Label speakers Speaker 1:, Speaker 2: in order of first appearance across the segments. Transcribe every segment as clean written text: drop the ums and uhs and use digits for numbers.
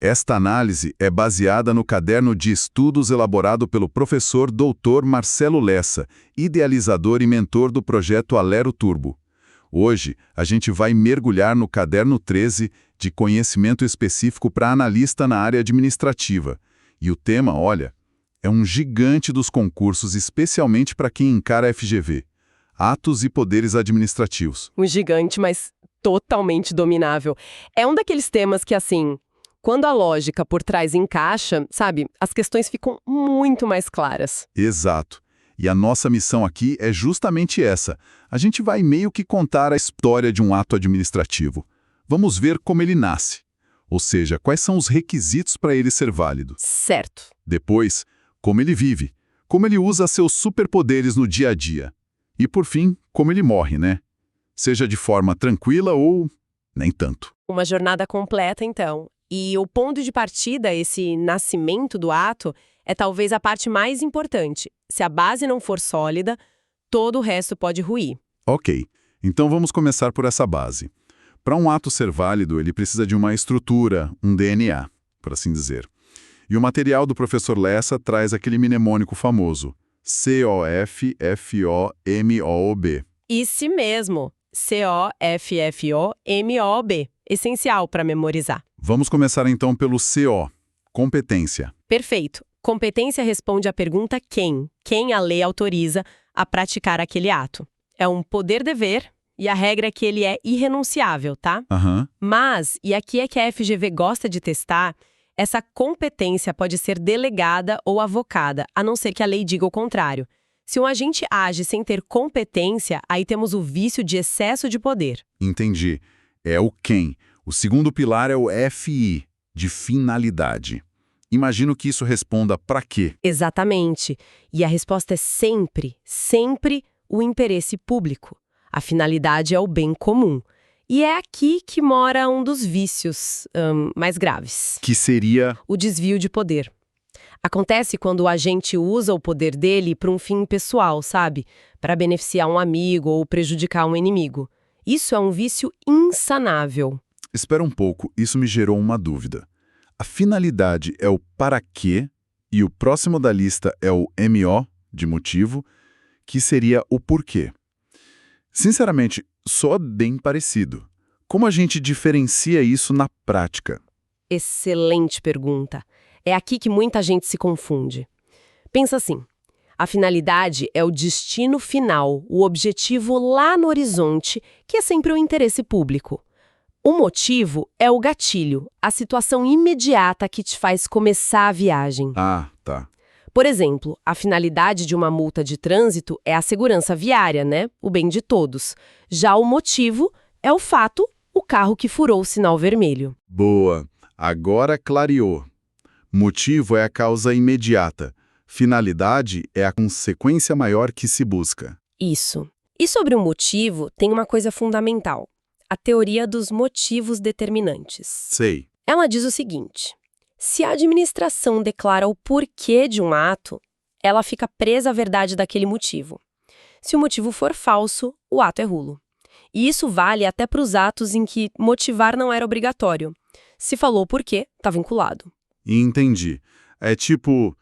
Speaker 1: Esta análise é baseada no caderno de estudos elaborado pelo professor Dr. Marcelo Lessa, idealizador e mentor do projeto Alero Turbo. Hoje, a gente vai mergulhar no caderno 13 de conhecimento específico para analista na área administrativa. E o tema, olha, é um gigante dos concursos, especialmente para quem encara a FGV. Atos e poderes administrativos.
Speaker 2: Um gigante, mas totalmente dominável. É um daqueles temas que, assim, quando a lógica por trás encaixa, sabe, as questões ficam muito mais claras.
Speaker 1: Exato. E a nossa missão aqui é justamente essa. A gente vai meio que contar a história de um ato administrativo. Vamos ver como ele nasce. Ou seja, quais são os requisitos para ele ser válido.
Speaker 2: Certo.
Speaker 1: Depois, como ele vive. Como ele usa seus superpoderes no dia a dia. E, por fim, como ele morre, né? Seja de forma tranquila ou nem tanto.
Speaker 2: Uma jornada completa, então. E o ponto de partida, esse nascimento do ato, é talvez a parte mais importante. Se a base não for sólida, todo o resto pode ruir.
Speaker 1: Ok, então vamos começar por essa base. Para um ato ser válido, ele precisa de uma estrutura, um DNA, por assim dizer. E o material do professor Lessa traz aquele mnemônico famoso, COFFOMOB.
Speaker 2: Isso mesmo, COFFOMOB. Essencial para memorizar.
Speaker 1: Vamos começar então pelo CO, competência.
Speaker 2: Perfeito. Competência responde à pergunta quem. Quem a lei autoriza a praticar aquele ato. É um poder-dever e a regra é que ele é irrenunciável, tá? Mas, e aqui é que a FGV gosta de testar, essa competência pode ser delegada ou avocada, a não ser que a lei diga o contrário. Se um agente age sem ter competência, aí temos o vício de excesso de poder.
Speaker 1: Entendi. É o quem. O segundo pilar é o FI, de finalidade. Imagino que isso responda para quê?
Speaker 2: Exatamente. E a resposta é sempre, sempre o interesse público. A finalidade é o bem comum. E é aqui que mora um dos vícios mais graves.
Speaker 1: Que seria?
Speaker 2: O desvio de poder. Acontece quando o agente usa o poder dele para um fim pessoal, sabe? Para beneficiar um amigo ou prejudicar um inimigo. Isso é um vício insanável.
Speaker 1: Espera um pouco, isso me gerou uma dúvida. A finalidade é o para quê e o próximo da lista é o MO, de motivo, que seria o porquê. Sinceramente, soa bem parecido. Como a gente diferencia isso na prática?
Speaker 2: Excelente pergunta. É aqui que muita gente se confunde. Pensa assim, a finalidade é o destino final, o objetivo lá no horizonte, que é sempre o interesse público. O motivo é o gatilho, a situação imediata que te faz começar a viagem.
Speaker 1: Ah, tá.
Speaker 2: Por exemplo, a finalidade de uma multa de trânsito é a segurança viária, né? O bem de todos. Já o motivo é o fato, o carro que furou o sinal vermelho.
Speaker 1: Boa. Agora clareou. Motivo é a causa imediata. Finalidade é a consequência maior que se busca.
Speaker 2: Isso. E sobre o motivo, tem uma coisa fundamental. A teoria dos motivos determinantes.
Speaker 1: Sei.
Speaker 2: Ela diz o seguinte: se a administração declara o porquê de um ato, ela fica presa à verdade daquele motivo. Se o motivo for falso, o ato é nulo. E isso vale até para os atos em que motivar não era obrigatório. Se falou porquê, está vinculado.
Speaker 1: Entendi. É tipo,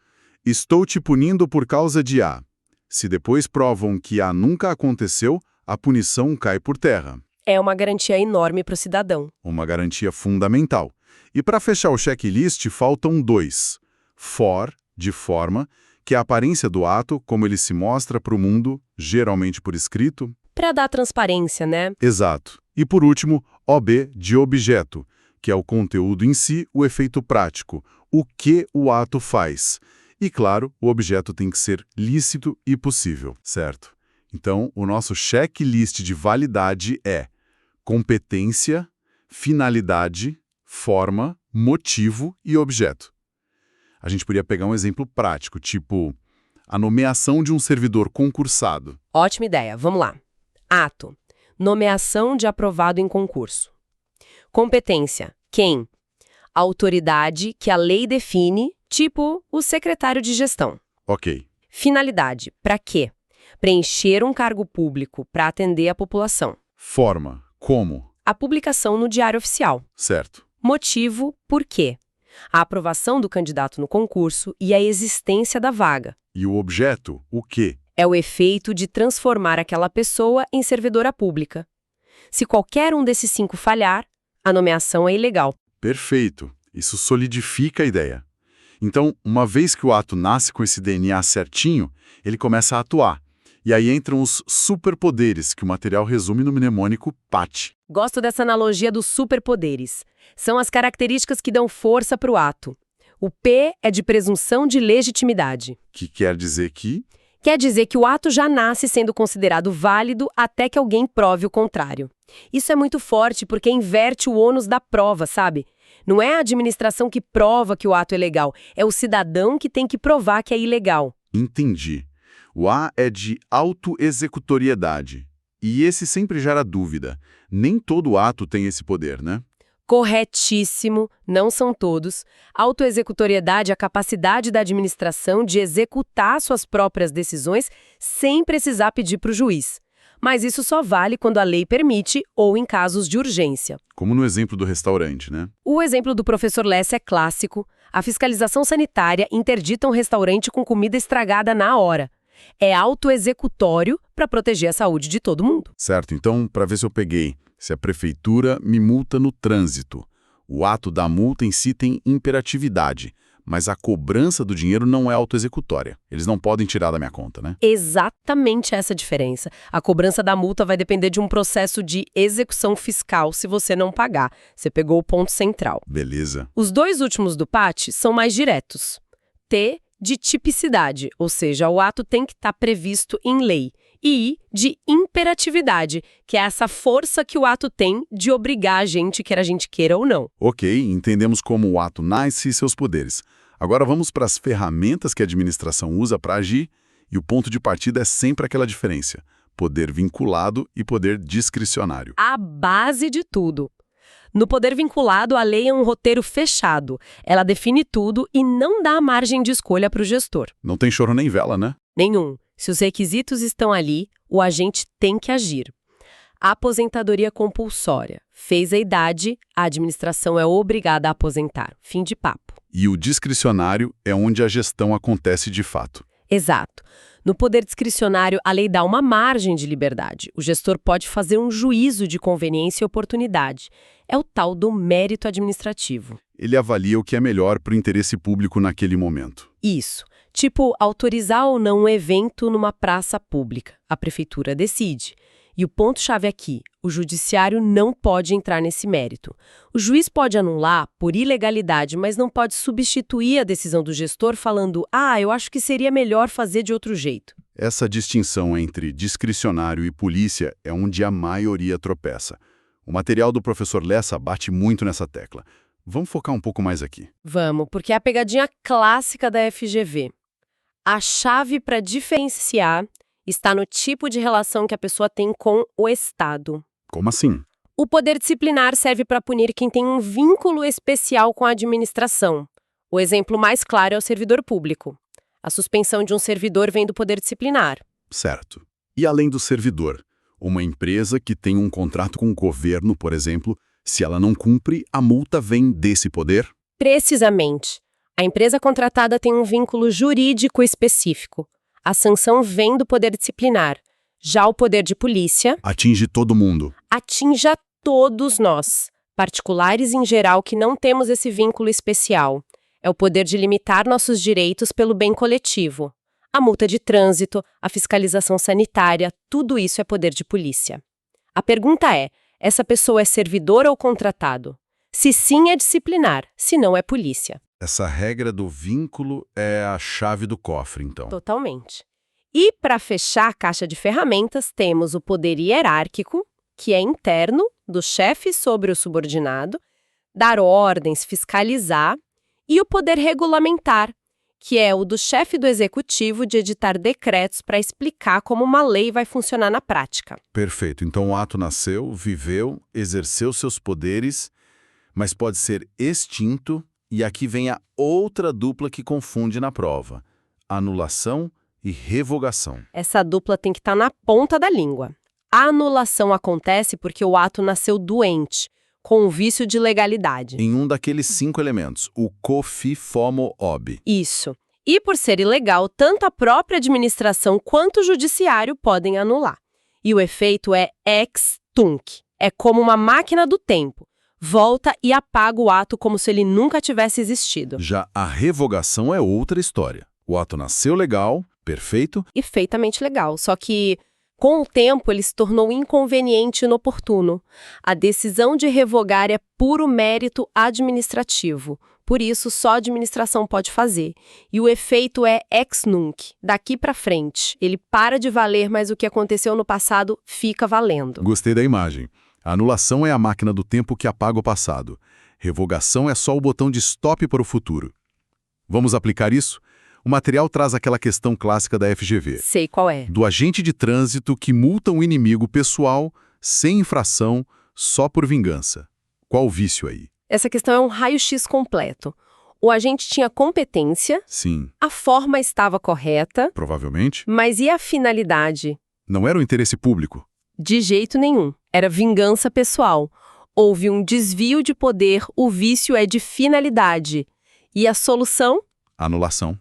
Speaker 1: estou te punindo por causa de A. Se depois provam que A nunca aconteceu, a punição cai por terra.
Speaker 2: É uma garantia enorme para o cidadão.
Speaker 1: Uma garantia fundamental. E para fechar o checklist, faltam 2. For, de forma, que é a aparência do ato, como ele se mostra para o mundo, geralmente por escrito.
Speaker 2: Para dar transparência, né?
Speaker 1: Exato. E por último, OB, de objeto, que é o conteúdo em si, o efeito prático, o que o ato faz. E claro, o objeto tem que ser lícito e possível, certo? Então, o nosso checklist de validade é competência, finalidade, forma, motivo e objeto. A gente poderia pegar um exemplo prático, tipo a nomeação de um servidor concursado.
Speaker 2: Ótima ideia, vamos lá. Ato: nomeação de aprovado em concurso. Competência: quem? Autoridade que a lei define, tipo o secretário de gestão.
Speaker 1: Ok.
Speaker 2: Finalidade: para quê? Preencher um cargo público para atender a população.
Speaker 1: Forma: como?
Speaker 2: A publicação no Diário Oficial.
Speaker 1: Certo.
Speaker 2: Motivo: por quê? a aprovação do candidato no concurso e a existência da vaga.
Speaker 1: E o objeto, o quê?
Speaker 2: É o efeito de transformar aquela pessoa em servidora pública. Se qualquer um desses 5 falhar, a nomeação é ilegal.
Speaker 1: Perfeito. Isso solidifica a ideia. Então, uma vez que o ato nasce com esse DNA certinho, ele começa a atuar. E aí entram os superpoderes que o material resume no mnemônico PAT.
Speaker 2: Gosto dessa analogia dos superpoderes. São as características que dão força para o ato. O P é de presunção de legitimidade.
Speaker 1: Que quer dizer que...
Speaker 2: Quer dizer que o ato já nasce sendo considerado válido até que alguém prove o contrário. Isso é muito forte porque inverte o ônus da prova, sabe? Não é a administração que prova que o ato é legal, é o cidadão que tem que provar que é ilegal.
Speaker 1: Entendi. O A é de autoexecutoriedade. E esse sempre gera dúvida. Nem todo ato tem esse poder, né?
Speaker 2: Corretíssimo, não são todos. Autoexecutoriedade é a capacidade da administração de executar suas próprias decisões sem precisar pedir para o juiz. Mas isso só vale quando a lei permite ou em casos de urgência.
Speaker 1: Como no exemplo do restaurante, né?
Speaker 2: O exemplo do professor Lessa é clássico. A fiscalização sanitária interdita um restaurante com comida estragada na hora. É autoexecutório para proteger a saúde de todo mundo.
Speaker 1: Certo, então, para ver se eu peguei, se a prefeitura me multa no trânsito, o ato da multa em si tem imperatividade, mas a cobrança do dinheiro não é autoexecutória. Eles não podem tirar da minha conta, né?
Speaker 2: Exatamente essa a diferença. A cobrança da multa vai depender de um processo de execução fiscal se você não pagar. Você pegou o ponto central.
Speaker 1: Beleza.
Speaker 2: Os 2 últimos do PAT são mais diretos. T de tipicidade, ou seja, o ato tem que estar previsto em lei. E I de imperatividade, que é essa força que o ato tem de obrigar a gente, quer a gente queira ou não.
Speaker 1: Ok, entendemos como o ato nasce e seus poderes. Agora vamos para as ferramentas que a administração usa para agir, e o ponto de partida é sempre aquela diferença: poder vinculado e poder discricionário.
Speaker 2: A base de tudo. No poder vinculado, a lei é um roteiro fechado. Ela define tudo e não dá margem de escolha para o gestor.
Speaker 1: Não tem choro nem vela, né?
Speaker 2: Nenhum. Se os requisitos estão ali, o agente tem que agir. A aposentadoria compulsória. Fez a idade, a administração é obrigada a aposentar. Fim de papo.
Speaker 1: E o discricionário é onde a gestão acontece de fato.
Speaker 2: Exato. No poder discricionário, a lei dá uma margem de liberdade. O gestor pode fazer um juízo de conveniência e oportunidade. É o tal do mérito administrativo.
Speaker 1: Ele avalia o que é melhor para o interesse público naquele momento.
Speaker 2: Isso. Tipo, autorizar ou não um evento numa praça pública. A prefeitura decide. E o ponto-chave aqui, o judiciário não pode entrar nesse mérito. O juiz pode anular por ilegalidade, mas não pode substituir a decisão do gestor falando: eu acho que seria melhor fazer de outro jeito.
Speaker 1: Essa distinção entre discricionário e polícia é onde a maioria tropeça. O material do professor Lessa bate muito nessa tecla. Vamos focar um pouco mais aqui.
Speaker 2: Vamos, porque é a pegadinha clássica da FGV. A chave para diferenciar está no tipo de relação que a pessoa tem com o Estado.
Speaker 1: Como assim?
Speaker 2: O poder disciplinar serve para punir quem tem um vínculo especial com a administração. O exemplo mais claro é o servidor público. A suspensão de um servidor vem do poder disciplinar.
Speaker 1: Certo. E além do servidor, uma empresa que tem um contrato com o governo, por exemplo, se ela não cumpre, a multa vem desse poder?
Speaker 2: Precisamente. A empresa contratada tem um vínculo jurídico específico. A sanção vem do poder disciplinar. Já o poder de polícia
Speaker 1: atinge todo mundo.
Speaker 2: Atinge a todos nós, particulares em geral que não temos esse vínculo especial. É o poder de limitar nossos direitos pelo bem coletivo. A multa de trânsito, a fiscalização sanitária, tudo isso é poder de polícia. A pergunta é: essa pessoa é servidor ou contratado? Se sim, é disciplinar, se não, é polícia.
Speaker 1: Essa regra do vínculo é a chave do cofre, então.
Speaker 2: Totalmente. E, para fechar a caixa de ferramentas, temos o poder hierárquico, que é interno, do chefe sobre o subordinado, dar ordens, fiscalizar, e o poder regulamentar, que é o do chefe do executivo de editar decretos para explicar como uma lei vai funcionar na prática.
Speaker 1: Perfeito. Então o ato nasceu, viveu, exerceu seus poderes, mas pode ser extinto. E aqui vem a outra dupla que confunde na prova: anulação e revogação.
Speaker 2: Essa dupla tem que estar na ponta da língua. A anulação acontece porque o ato nasceu doente, com o vício de legalidade.
Speaker 1: Em um daqueles 5 elementos, o COFI FOMO OB.
Speaker 2: Isso. E por ser ilegal, tanto a própria administração quanto o judiciário podem anular. E o efeito é ex tunc. É como uma máquina do tempo. Volta e apaga o ato como se ele nunca tivesse existido.
Speaker 1: Já a revogação é outra história. O ato nasceu legal, perfeito,
Speaker 2: E feitamente legal, só que com o tempo ele se tornou inconveniente e inoportuno. A decisão de revogar é puro mérito administrativo. Por isso, só a administração pode fazer. E o efeito é ex nunc. Daqui para frente, ele para de valer, mas o que aconteceu no passado fica valendo.
Speaker 1: Gostei da imagem. A anulação é a máquina do tempo que apaga o passado. Revogação é só o botão de stop para o futuro. Vamos aplicar isso? O material traz aquela questão clássica da FGV.
Speaker 2: Sei qual é.
Speaker 1: Do agente de trânsito que multa um inimigo pessoal, sem infração, só por vingança. Qual o vício aí?
Speaker 2: Essa questão é um raio-x completo. O agente tinha competência,
Speaker 1: Sim,
Speaker 2: a forma estava correta,
Speaker 1: provavelmente.
Speaker 2: mas e a finalidade?
Speaker 1: Não era o interesse público.
Speaker 2: De jeito nenhum. Era vingança pessoal. Houve um desvio de poder, o vício é de finalidade. E a solução?
Speaker 1: Anulação.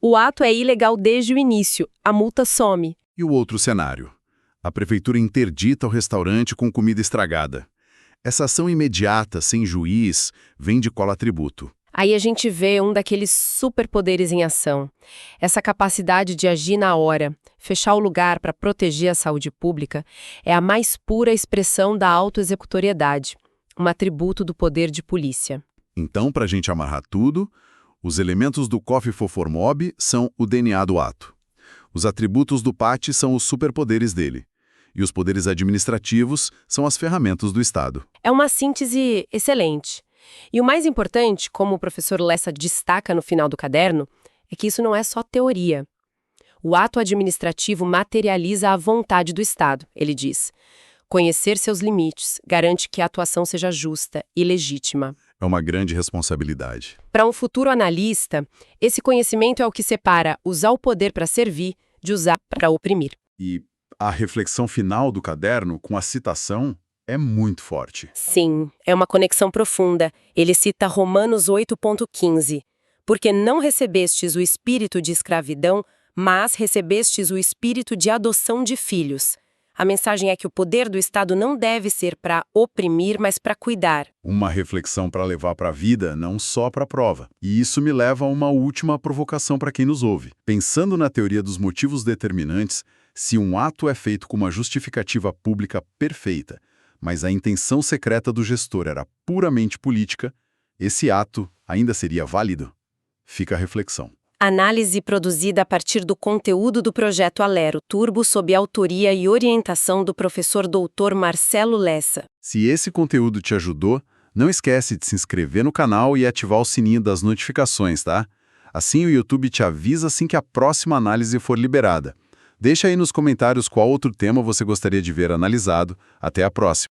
Speaker 2: O ato é ilegal desde o início, a multa some.
Speaker 1: E o outro cenário? A prefeitura interdita o restaurante com comida estragada. Essa ação imediata, sem juiz, vem de qual atributo?
Speaker 2: Aí a gente vê um daqueles superpoderes em ação. Essa capacidade de agir na hora, fechar o lugar para proteger a saúde pública, é a mais pura expressão da autoexecutoriedade, um atributo do poder de polícia.
Speaker 1: Então, para a gente amarrar tudo, os elementos do COFI FOFOMOB são o DNA do ato. Os atributos do PAT são os superpoderes dele. E os poderes administrativos são as ferramentas do Estado.
Speaker 2: É uma síntese excelente. E o mais importante, como o professor Lessa destaca no final do caderno, é que isso não é só teoria. O ato administrativo materializa a vontade do Estado, ele diz. Conhecer seus limites garante que a atuação seja justa e legítima.
Speaker 1: É uma grande responsabilidade.
Speaker 2: Para um futuro analista, esse conhecimento é o que separa usar o poder para servir de usar para oprimir.
Speaker 1: E a reflexão final do caderno, com a citação, é muito forte.
Speaker 2: Sim, é uma conexão profunda. Ele cita Romanos 8,15. Porque não recebestes o espírito de escravidão, mas recebestes o espírito de adoção de filhos. A mensagem é que o poder do Estado não deve ser para oprimir, mas para cuidar.
Speaker 1: Uma reflexão para levar para a vida, não só para a prova. E isso me leva a uma última provocação para quem nos ouve. Pensando na teoria dos motivos determinantes, se um ato é feito com uma justificativa pública perfeita, mas a intenção secreta do gestor era puramente política, esse ato ainda seria válido? Fica a reflexão.
Speaker 2: Análise produzida a partir do conteúdo do projeto Alero Turbo sob autoria e orientação do professor Dr. Marcelo Lessa.
Speaker 1: Se esse conteúdo te ajudou, não esquece de se inscrever no canal e ativar o sininho das notificações, tá? Assim o YouTube te avisa assim que a próxima análise for liberada. Deixa aí nos comentários qual outro tema você gostaria de ver analisado. Até a próxima!